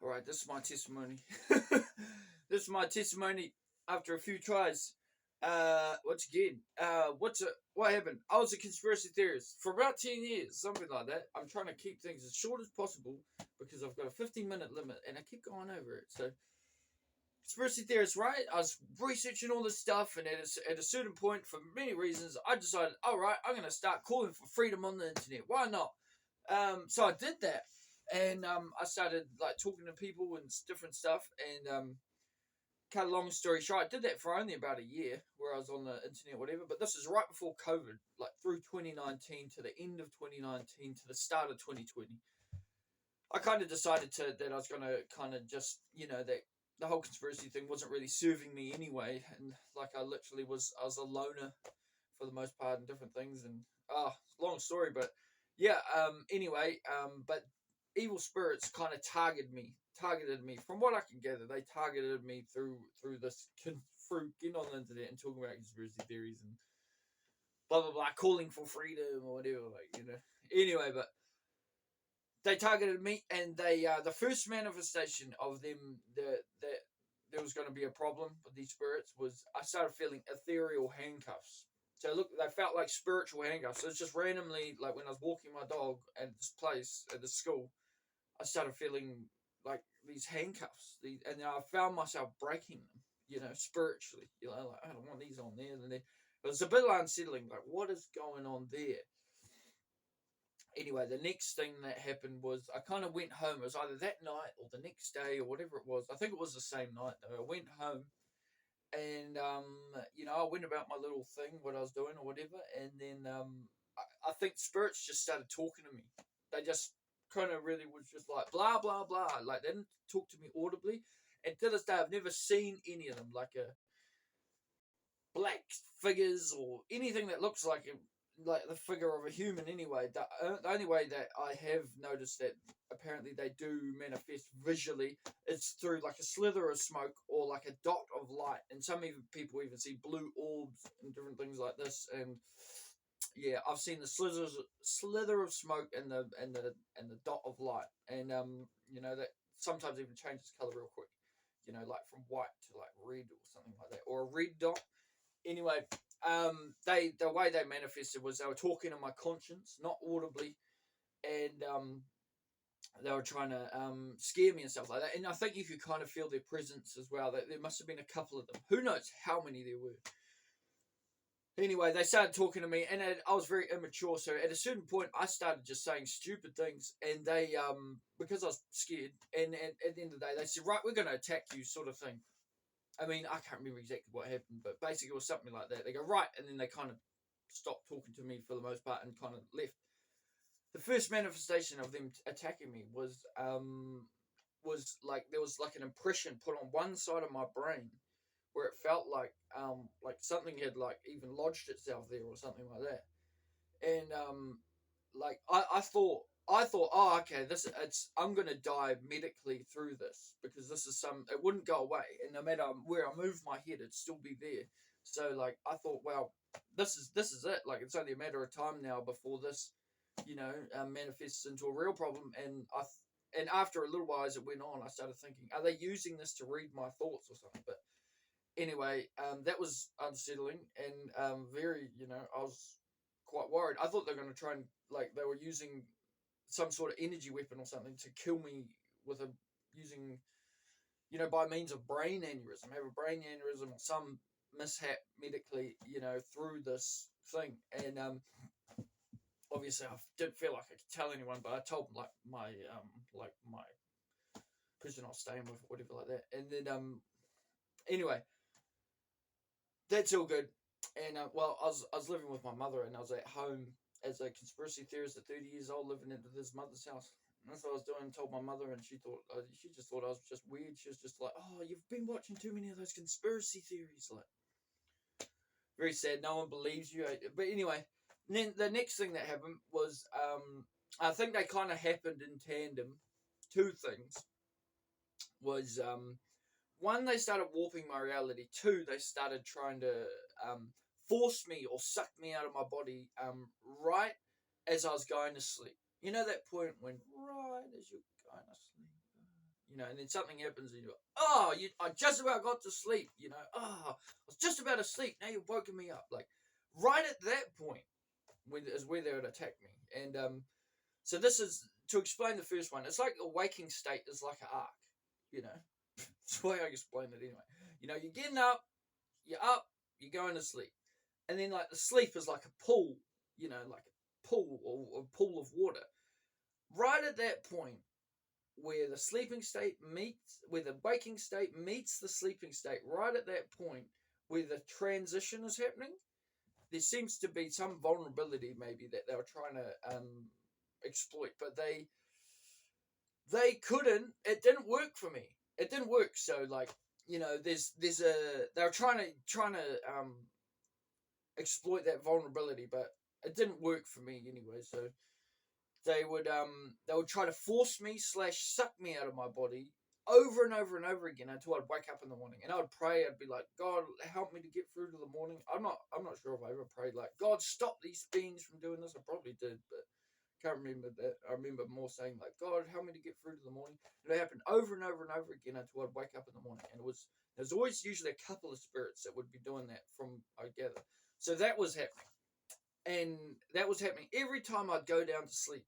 All right, this is my testimony. This is my testimony after a few tries. Once again, what happened? I was a conspiracy theorist for about 10 years, something like that. I'm trying to keep things as short as possible because I've got a 15-minute limit, and I keep going over it. So, conspiracy theorist, right? I was researching all this stuff, and at a certain point, for many reasons, I decided, all right, I'm going to start calling for freedom on the internet. Why not? So I did that, and I started like talking to people and different stuff. And cut a long story short, I did that for only about a year, where I was on the internet, whatever. But this is right before COVID, like through 2019 to the end of 2019 to the start of 2020. I kind of decided that I was going to kind of just that the whole conspiracy thing wasn't really serving me anyway, and like I was a loner for the most part and different things. And long story, but yeah. Anyway, but evil spirits kind of targeted me. From what I can gather, they targeted me through this through getting on the internet and talking about conspiracy theories and blah blah blah, calling for freedom or whatever, Anyway, but they targeted me, and they the first manifestation of them that there was going to be a problem with these spirits was I started feeling ethereal handcuffs. So look, they felt like spiritual handcuffs. So it's just randomly, like when I was walking my dog at this place at the school, I started feeling like these handcuffs, and then I found myself breaking them. Spiritually. Like I don't want these on there, and then it was a bit unsettling. Like what is going on there? Anyway, the next thing that happened was I kind of went home. It was either that night or the next day or whatever it was. I think it was the same night though. I went home, and I went about my little thing, what I was doing or whatever, and then I think spirits just started talking to me. They just kind of really was just like blah blah blah. Like they didn't talk to me audibly, and to this day I've never seen any of them, like a black figures or anything that looks like the figure of a human. Anyway, the only way that I have noticed that apparently they do manifest visually is through like a slither of smoke or like a dot of light, and some even people even see blue orbs and different things like this. And yeah, I've seen the slither of smoke and the dot of light, and that sometimes even changes color real quick, like from white to like red or something like that, or a red dot. Anyway, the way they manifested was they were talking to my conscience, not audibly, and they were trying to scare me and stuff like that. And I think you could kind of feel their presence as well. There must have been a couple of them. Who knows how many there were? Anyway, they started talking to me, and I was very immature. So at a certain point, I started just saying stupid things, and they because I was scared. And at the end of the day, they said, "Right, we're going to attack you," sort of thing. I mean, I can't remember exactly what happened, but basically it was something like that. They go, right, and then they kind of stopped talking to me for the most part and kind of left. The first manifestation of them attacking me was like there was like an impression put on one side of my brain where it felt like something had like even lodged itself there or something like that. And like I thought, oh, okay, I'm gonna die medically through this because this is it wouldn't go away, and no matter where I move my head, it'd still be there. So like I thought, well, this is it. Like it's only a matter of time now before this, manifests into a real problem. And after a little while as it went on, I started thinking, are they using this to read my thoughts or something? But anyway, that was unsettling and very, I was quite worried. I thought they were going to try and like they were using some sort of energy weapon or something to kill me with a using by means of brain aneurysm, have a brain aneurysm or some mishap medically, through this thing. And obviously I didn't feel like I could tell anyone, but I told like my person I was staying with, whatever like that. And then anyway, that's all good. And well, I was living with my mother, and I was at home as a conspiracy theorist at 30 years old, living at this mother's house. And that's what I was doing. Told my mother, and she just thought I was just weird. She was just like, "Oh, you've been watching too many of those conspiracy theories." Like, very sad. No one believes you. But anyway, then the next thing that happened was, I think they kind of happened in tandem. Two things was, one, they started warping my reality. Two, they started trying to force me or suck me out of my body right as I was going to sleep. You know that point when right as you're going to sleep, and then something happens and you're, oh, I just about got to sleep, oh, I was just about to sleep, now you've woken me up. Like, right at that point, is where they would attack me. And so this is, to explain the first one, it's like a waking state is like an arc, That's the way I explain it anyway. You're getting up, you're going to sleep. And then, like, the sleep is like a pool, like a pool or a pool of water. Right at that point, where the waking state meets the sleeping state, right at that point where the transition is happening, there seems to be some vulnerability maybe that they were trying to exploit, but they couldn't. It didn't work for me. It didn't work. So, like, they were trying to exploit that vulnerability, but it didn't work for me anyway. So they would try to force me / suck me out of my body over and over and over again until I'd wake up in the morning, and I would pray. I'd be like, God, help me to get through to the morning. I'm not sure if I ever prayed like, God, stop these beings from doing this. I probably did, but can't remember that. I remember more saying like, God, help me to get through to the morning. And it happened over and over and over again until I'd wake up in the morning, and there's always usually a couple of spirits that would be doing that, from I gather. So that was happening, and that was happening every time I'd go down to sleep.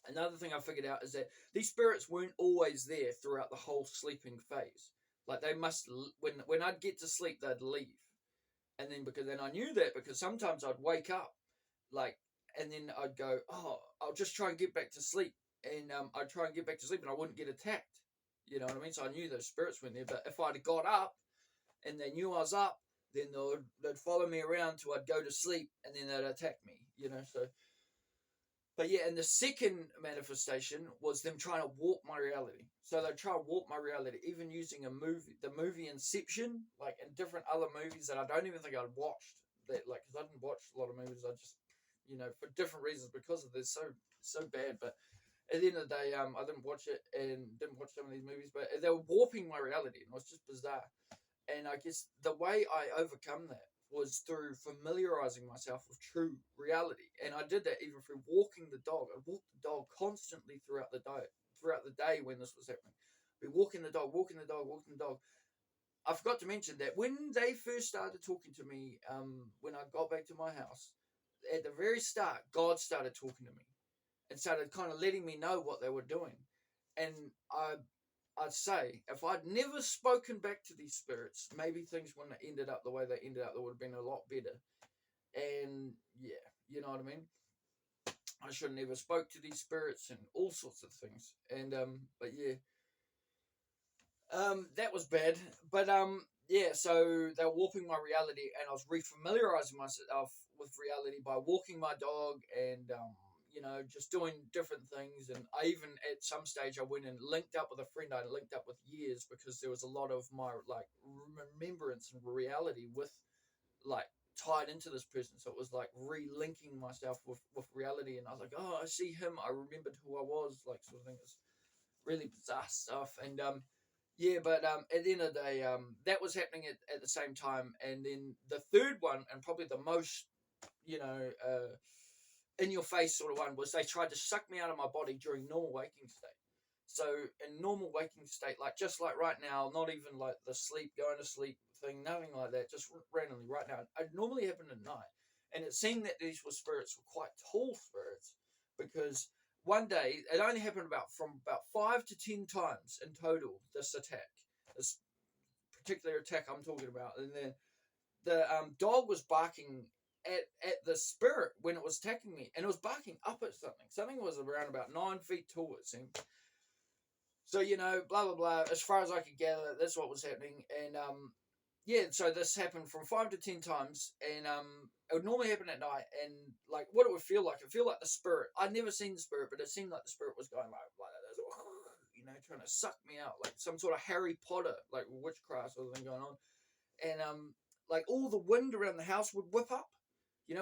Another thing I figured out is that these spirits weren't always there throughout the whole sleeping phase. Like, they must, when I'd get to sleep, they'd leave. And then I knew that because sometimes I'd wake up, like, and then I'd go, oh, I'll just try and get back to sleep. And I'd try and get back to sleep and I wouldn't get attacked. You know what I mean? So I knew those spirits weren't there. But if I'd got up and they knew I was up, then they'd follow me around till I'd go to sleep, and then they'd attack me, so... But yeah, and the second manifestation was them trying to warp my reality. So they'd try to warp my reality, even using the movie Inception, like, and different other movies that I don't even think I'd watched. That, like, because I didn't watch a lot of movies. I just, for different reasons, because of they're so bad. But at the end of the day, I didn't watch it and didn't watch some of these movies. But they were warping my reality, and it was just bizarre. And I guess the way I overcome that was through familiarizing myself with true reality. And I did that even through walking the dog. I walked the dog constantly throughout the day when this was happening. Be walking the dog. I forgot to mention that when they first started talking to me, when I got back to my house, at the very start, God started talking to me and started kind of letting me know what they were doing. And I'd say, if I'd never spoken back to these spirits, maybe things wouldn't have ended up the way they ended up. They would have been a lot better. And yeah, you know what I mean? I should have never spoke to these spirits and all sorts of things. And but yeah, that was bad. But yeah, so they were warping my reality, and I was refamiliarizing myself with reality by walking my dog and just doing different things. And I even, at some stage, I went and linked up with a friend I linked up with years, because there was a lot of my, like, remembrance and reality with, like, tied into this person. So it was like relinking myself with reality. And I was like, oh, I see him. I remembered who I was, like, sort of thing. It's really bizarre stuff. And yeah, but at the end of the day, that was happening at the same time. And then the third one, and probably the most, in your face sort of one, was they tried to suck me out of my body during normal waking state. So in normal waking state, like, just like right now, not even like the going to sleep thing, nothing like that, just randomly right now. It normally happened at night. And it seemed that these spirits were quite tall spirits, because one day, it only happened from about 5 to 10 times in total, this particular attack I'm talking about. And then the dog was barking at the spirit when it was attacking me, and it was barking up at something. Something was around about 9 feet tall, it seemed. So, blah, blah, blah. As far as I could gather, that's what was happening. And, yeah, so this happened from 5 to 10 times. And it would normally happen at night. And, like, what it would feel like, it feel like the spirit. I'd never seen the spirit, but it seemed like the spirit was going like that, trying to suck me out. Like some sort of Harry Potter, like, witchcraft sort of thing going on. And, like, all the wind around the house would whip up,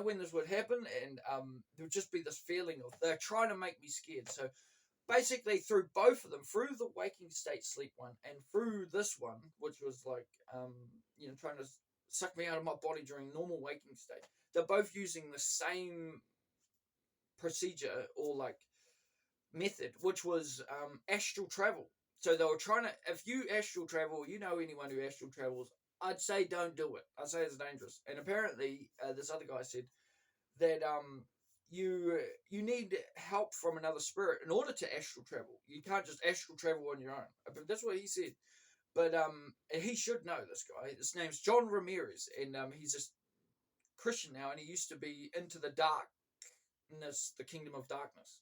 when this would happen. And there would just be this feeling of they're trying to make me scared. So, basically, through both of them, through the waking state sleep one and through this one, which was like, trying to suck me out of my body during normal waking state, they're both using the same procedure or, like, method, which was astral travel. So they were trying to, if you astral travel, you know anyone who astral travels, I'd say don't do it. I'd say it's dangerous. And apparently, this other guy said that you need help from another spirit in order to astral travel. You can't just astral travel on your own. But that's what he said. But he should know, this guy. His name's John Ramirez, and he's a Christian now, and he used to be into the darkness, the kingdom of darkness.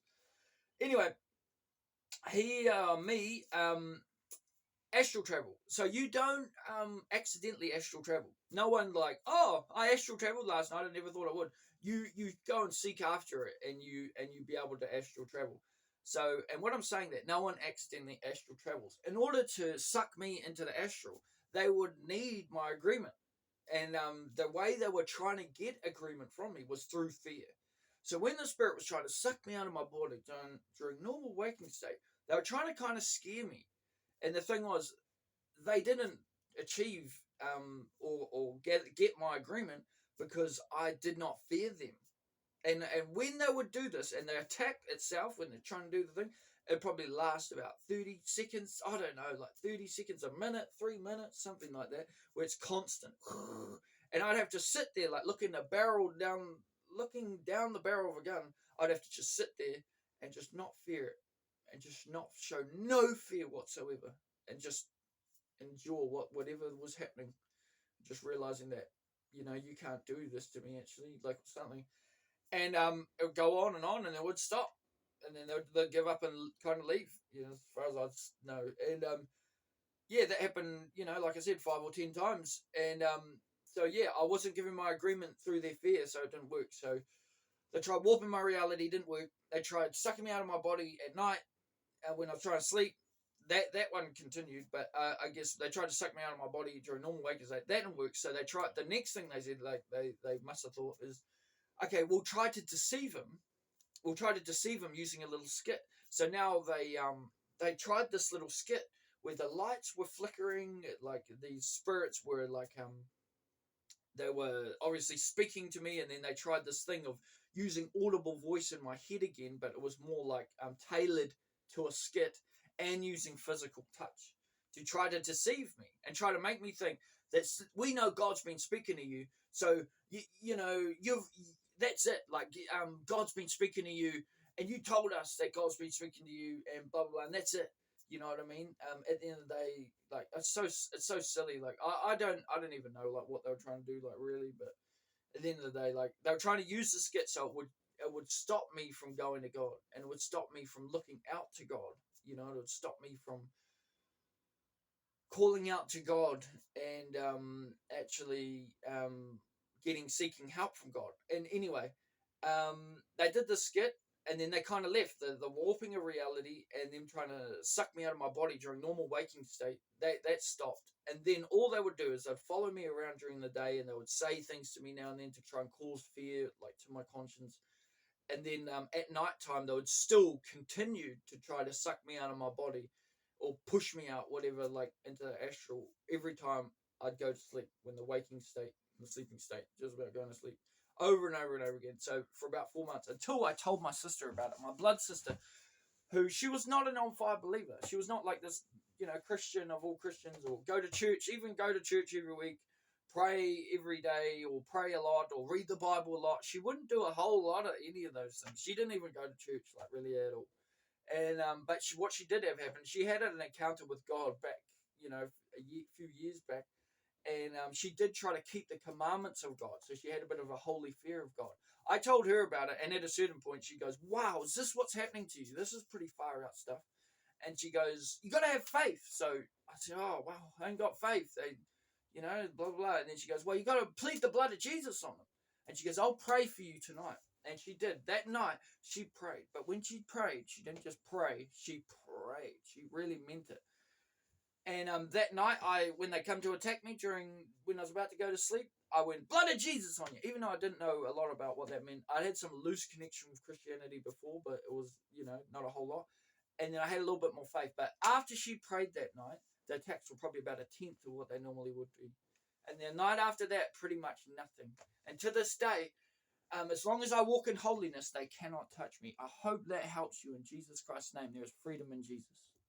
Anyway, astral travel. So you don't accidentally astral travel. No one like, oh, I astral traveled last night. I never thought I would. You go and seek after it, and you be able to astral travel. So, and what I'm saying that no one accidentally astral travels. In order to suck me into the astral, they would need my agreement. And the way they were trying to get agreement from me was through fear. So when the spirit was trying to suck me out of my body during normal waking state, they were trying to kind of scare me. And the thing was, they didn't achieve or get my agreement because I did not fear them. And when they would do this, and the attack itself, when they're trying to do the thing, it probably lasts about 30 seconds. I don't know, like 30 seconds, a minute, 3 minutes, something like that, where it's constant. And I'd have to sit there, like looking down the barrel of a gun. I'd have to just sit there and just not fear it, and just not show no fear whatsoever, and just endure whatever was happening. Just realizing that, you can't do this to me, actually, like something. And it would go on, and it would stop, and then they'd give up and kind of leave, as far as I know. And yeah, that happened, like I said, 5 or 10 times. And so yeah, I wasn't giving my agreement through their fear, so it didn't work. So they tried warping my reality, didn't work. They tried sucking me out of my body at night when I was trying to sleep. That one continued, but I guess they tried to suck me out of my body during normal waking state. That didn't work. So they tried. The next thing they said, like they must have thought, is, okay, we'll try to deceive him. We'll try to deceive him using a little skit. So now they tried this little skit where the lights were flickering, like these spirits were like they were obviously speaking to me, and then they tried this thing of using audible voice in my head again, but it was more like tailored to a skit, and using physical touch to try to deceive me and try to make me think that we know God's been speaking to you, so you've that's it. Like God's been speaking to you, and you told us that God's been speaking to you, and blah blah blah, and that's it. You know what I mean? At the end of the day, like it's so silly. Like I don't even know like what they were trying to do, like really, but at the end of the day, like they were trying to use the skit so it would stop me from going to God, and it would stop me from looking out to God. It would stop me from calling out to God, and actually seeking help from God. And anyway, they did the skit, and then they kind of left the warping of reality, and them trying to suck me out of my body during normal waking state. That stopped, and then all they would do is they'd follow me around during the day, and they would say things to me now and then to try and cause fear, like to my conscience. And then at night time, they would still continue to try to suck me out of my body, or push me out, whatever, like into the astral, every time I'd go to sleep, when the waking state, the sleeping state, just about going to sleep, over and over and over again. So for about 4 months, until I told my sister about it, my blood sister, who, she was not an on-fire believer. She was not like this, Christian of all Christians, or go to church every week, pray every day, or pray a lot, or read the Bible a lot. She wouldn't do a whole lot of any of those things. She didn't even go to church, like, really at all. And but what she did have happen, she had an encounter with God back, few years back, and she did try to keep the commandments of God. So she had a bit of a holy fear of God. I told her about it, and at a certain point, she goes, "Wow, is this what's happening to you? This is pretty far out stuff." And she goes, "You got to have faith." So I said, "Oh, wow, I ain't got faith." Blah blah blah. And then she goes, "Well, you got to plead the blood of Jesus on them." And she goes, "I'll pray for you tonight." And she did. That night, she prayed. But when she prayed, she didn't just pray. She prayed. She really meant it. And that night, when they come to attack me when I was about to go to sleep, I went, "Blood of Jesus on you." Even though I didn't know a lot about what that meant. I had some loose connection with Christianity before, but it was, not a whole lot. And then I had a little bit more faith. But after she prayed that night, the attacks were probably about 1/10 of what they normally would be. And the night after that, pretty much nothing. And to this day, as long as I walk in holiness, they cannot touch me. I hope that helps you in Jesus Christ's name. There is freedom in Jesus.